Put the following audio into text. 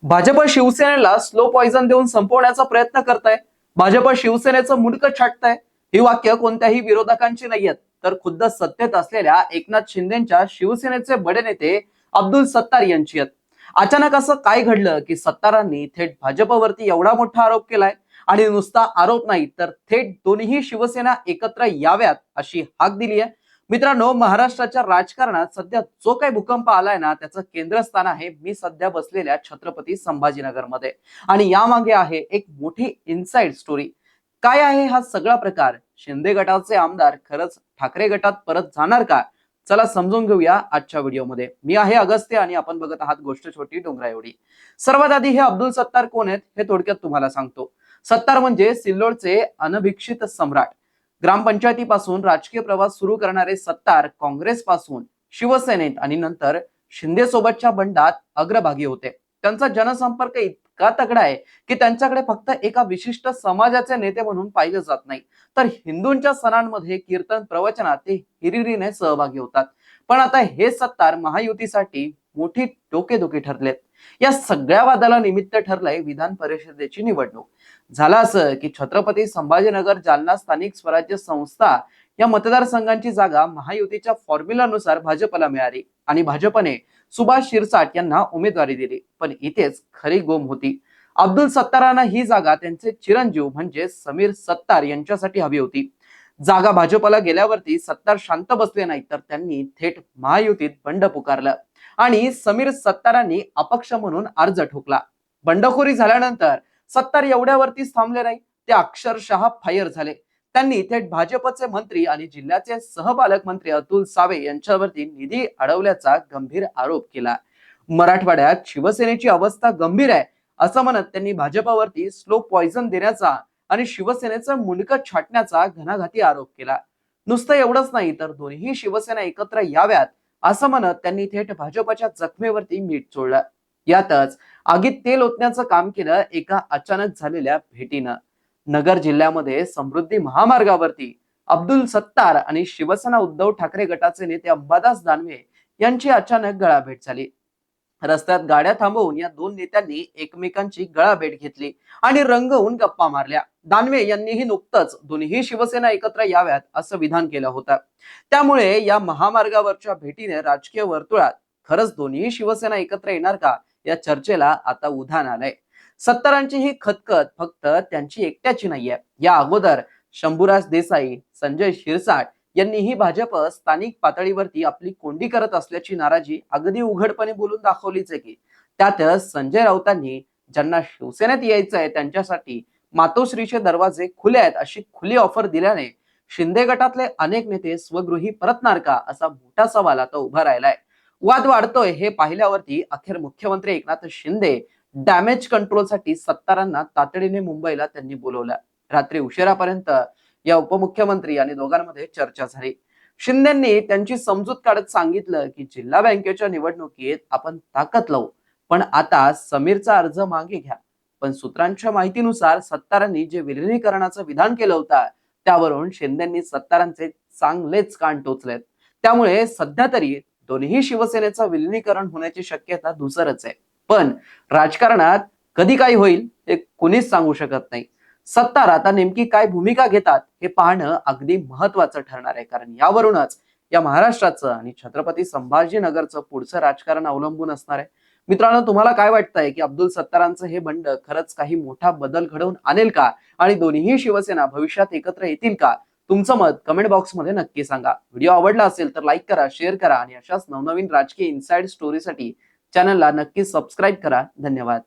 भाजप शिवसेनेला slow poison देऊन संपवण्याचा प्रयत्न करताय. भाजप शिवसेनेचं मुंडकं छाटताय. ही वाक्य कोणत्याही विरोधकांची नाहीयेत, तर खुद्द सत्तेत असलेल्या एकनाथ शिंदेच्या शिवसेनेचे बडे नेते अब्दुल सत्तार यांची आहेत. अचानक असं काय घडलं की सत्तारांनी थेट भाजपवरती एवढा मोठा आरोप केलाय आणि नुसता आरोप नाही तर थेट दोन्ही शिवसेना एकत्र याव्यात अशी हाक दिली आहे. मित्रांनो, महाराष्ट्राच्या राजकारणात सध्या जो काही भूकंप आलाय ना, त्याचं केंद्रस्थान आहे मी सध्या बसलेल्या छत्रपती संभाजीनगर मध्ये. आणि यामागे आहे एक मोठी इनसाइड स्टोरी. काय आहे हा सगळा प्रकार? शिंदे गटाचे आमदार खरंच ठाकरे गटात परत जाणार का? चला समजून घेऊया आजच्या व्हिडिओमध्ये. मी आहे अगस्त्य आणि आपण बघत आहात गोष्ट छोटी डोंगरा एवढी. सर्वात आधी हे अब्दुल सत्तार कोण आहेत हे थोडक्यात तुम्हाला सांगतो. सत्तार म्हणजे सिल्लोडचे अनभिक्षित सम्राट. ग्रामपंचायतीपासून राजकीय प्रवास सुरू करणारे सत्तार काँग्रेसपासून शिवसेनेत आणि नंतर शिंदे सोबतच्या बंडात अग्रभागी होते. त्यांचा जनसंपर्क इतका तगडा आहे की त्यांच्याकडे फक्त एका विशिष्ट समाजाचे नेते म्हणून पाहिले जात नाही, तर हिंदूंच्या सणांमध्ये कीर्तन प्रवचनात ते हिरिरीने सहभागी होतात. पण आता हे सत्तार महायुतीसाठी मोठी डोकेदुखी ठरलेत. या सगळ्या वादाला निमित्त ठरलंय विधान परिषदेची निवडणूक. झालं असं की छत्रपती संभाजीनगर जालना स्थानिक स्वराज्य संस्था या मतदारसंघांची जागा महायुतीच्या फॉर्म्युलानुसार भाजपला मिळाली आणि भाजपने सुभाष शिरसाट यांना उमेदवारी दिली. पण इथेच खरी गोम होती. अब्दुल सत्तारांना ही जागा त्यांचे चिरंजीव म्हणजे समीर सत्तार यांच्यासाठी हवी होती. जागा भाजपला गेल्यावरती सत्तार शांत बसले नाही, तर त्यांनी थेट महायुतीत बंड पुकारलं आणि समीर सत्तारांनी अपक्ष म्हणून अर्ज ठोकला. बंडखोरी झाल्यानंतर सत्तार एवढ्यावरतीच थांबले नाही, ते अक्षरशः फायर झाले. त्यांनी थेट भाजपचे मंत्री आणि जिल्ह्याचे सहपालकमंत्री अतुल सावे यांच्यावरती निधी अडवल्याचा गंभीर आरोप केला. मराठवाड्यात शिवसेनेची अवस्था गंभीर आहे असं म्हणत त्यांनी भाजपवरती स्लो पॉइझन देण्याचा आणि शिवसेनेचं मुंडकं छाटण्याचा घणाघाती आरोप केला. नुसतं एवढंच नाही तर दोन्ही शिवसेना एकत्र याव्यात असं म्हणत त्यांनी थेट भाजपच्या जखमेवरती मीठ चोळलं. यातच आगीत तेल ओतण्याचं काम केलं एका अचानक झालेल्या भेटीनं. नगर जिल्ह्यामध्ये समृद्धी महामार्गावरती अब्दुल सत्तार आणि शिवसेना उद्धव ठाकरे गटाचे नेते अंबादास दानवे यांची अचानक गळाभेट झाली. रस्त्यात गाड्या थांबवून या दोन नेत्यांनी एकमेकांची गळाभेट घेतली आणि रंगवून गप्पा मारल्या. दानवे यांनीही नुकतंच दोन्ही शिवसेना एकत्र याव्यात असं विधान केलं होतं. त्यामुळे या महामार्गावरच्या भेटीने राजकीय वर्तुळात खरंच दोन्ही शिवसेना एकत्र येणार का या चर्चेला आता उधाण आलंय. सत्तारांची ही खतखत फक्त त्यांची एकट्याची नाहीये. या अगोदर शंभूराज देसाई, संजय शिरसाट यांनीही भाजप स्थानिक पातळीवरती आपली कोंडी करत असल्याची नाराजी अगदी उघडपणे बोलून दाखवलीच आहे की. त्यातच संजय राऊतांनी ज्यांना शिवसेनेत यायचं आहे त्यांच्यासाठी मातोश्रीचे दरवाजे खुले आहेत अशी खुली ऑफर दिल्याने शिंदे गटातले अनेक नेते स्वगृही परतणार का असा मोठा सवाल आता उभा राहिलाय. वाद वाढतोय हे पाहिल्यावरती अखेर मुख्यमंत्री एकनाथ शिंदे डॅमेज कंट्रोलसाठी सत्तारांना तातडीने मुंबईला त्यांनी बोलवलं. रात्री उशिरापर्यंत या उपमुख्यमंत्री आणि दोघांमध्ये चर्चा झाली. शिंदेंनी त्यांची समजूत काढत सांगितलं की जिल्हा बँकेच्या निवडणुकीत आपण ताकद लावू, पण आता समीरचा अर्ज मागे घ्या. पण सूत्रांच्या माहितीनुसार सत्तारांनी जे विलिनीकरणाचं विधान केलं होतं त्यावरून शिंदेंनी सत्तारांचे चांगलेच कान टोचलेत. त्यामुळे सध्या तरी दोन्ही शिवसेनेचं विलिनीकरण होण्याची शक्यता धुसरच आहे. पण राजकारणात कधी काय होईल हे कुणीच सांगू शकत नाही. सत्तार आता नेमकी काय भूमिका घेतात हे पाहणं अगदी महत्वाचं ठरणार आहे, कारण यावरूनच या महाराष्ट्राचं आणि छत्रपती संभाजीनगरचं पुढचं राजकारण अवलंबून असणार आहे. मित्रांनो, तुम्हाला काय वाटतंय की अब्दुल सत्तारांचं हे बंड खरंच काही मोठा बदल घडवून आणेल का आणि दोन्ही शिवसेना भविष्यात एकत्र येतील का? तुमचं मत कमेंट बॉक्समध्ये नक्की सांगा. व्हिडिओ आवडला असेल तर लाईक करा, शेअर करा आणि अशाच नवनवीन राजकीय इनसाइड स्टोरीसाठी चॅनलला नक्की सबस्क्राईब करा. धन्यवाद.